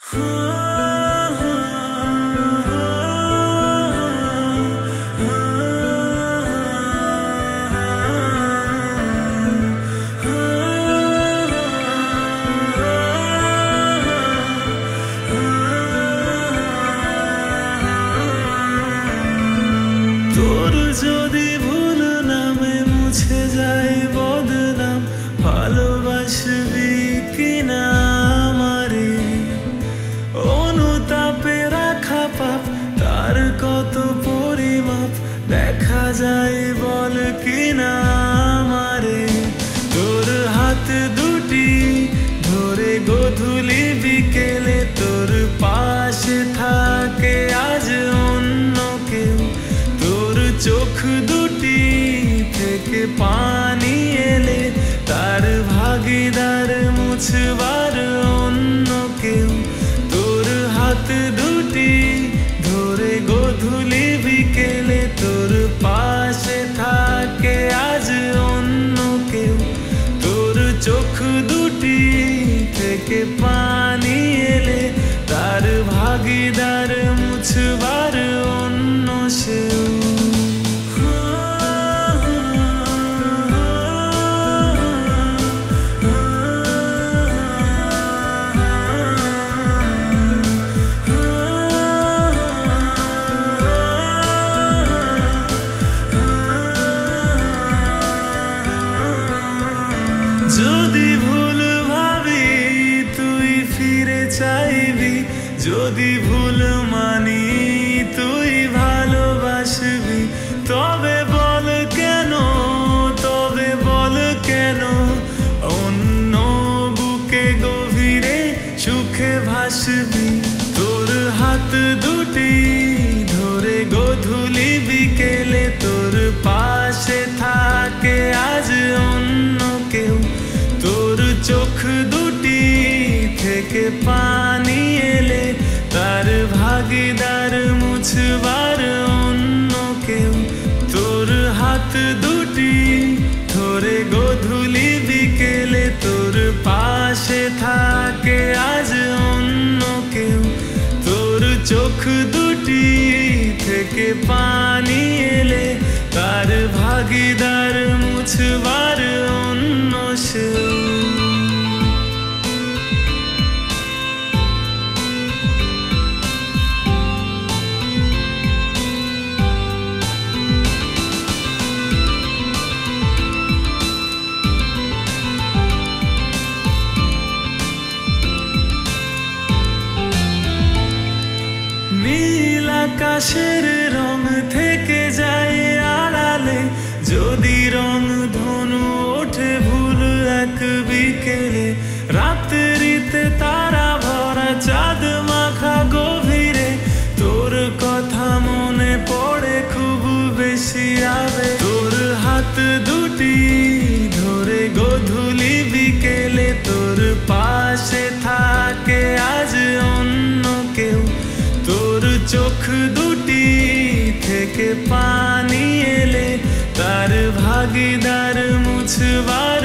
তোর যদি ভুল নামে মুছে যায় বদনাম, ভালোবাসবি কিনা আমারে? অনুতাপে রাখা পাপ, তার কত পরিমাপ দেখা যায় বল কিনা আমারে? তোর হাত দুটি ধরে গধূলি বিকেলে তোর পাশে থাকে আজ অন্য কেউ। তোর চোখ দুটি থেকে পানি এলে তার ভাগিদার মুছবার অন্য কেউ। তোর হাত দুটি ধরে গধূলি বিকেলে তোর পাশে থাকে আজ অন্য কেউ। তোর চোখ দুটি থেকে পানি এলে তার ভাগিদার মুছবার অন্য সেও। যদি ভুল ভাবি তুই ফিরে চাইবি, যদি ভুল মানি তুই ভালোবাসবি। তবে বল কেন, তবে বল কেন অন্য বুকে গভীরে সুখে ভাসবি? তোর হাত দুটি ধরে গধূলি বিকেলে তোর পাশে থাকে আজ অন্য কেউ। তোর চোখ দুটি থেকে পানি এলে তার ভাগিদার মুছবার অন্য কেউ। তোর হাত দুটি ধরে গধূলি বিকেলে তোর পাশে থাকে আজ অন্য কেউ। তোর চোখ দুটি থেকে পানি এলে তার ভাগিদার মুছবার অন্য সেও। নীল আকাশের রং থেকে যায় আড়ালে, যদি রং ধনু ওঠে ভুল এক বিকেলে। রাত্রিতে তারা ভরা চাঁদ মাখা গভীরে তোর কথা মনে পড়ে খুব বেশি আবে। তোর হাত দুটি ধরে গধূলি বিকেলে তোর পাশে থাকে আজ অন্য কেউ। তোর চোখ দুটি থেকে পানি এলে তার ভাগিদার মুছবার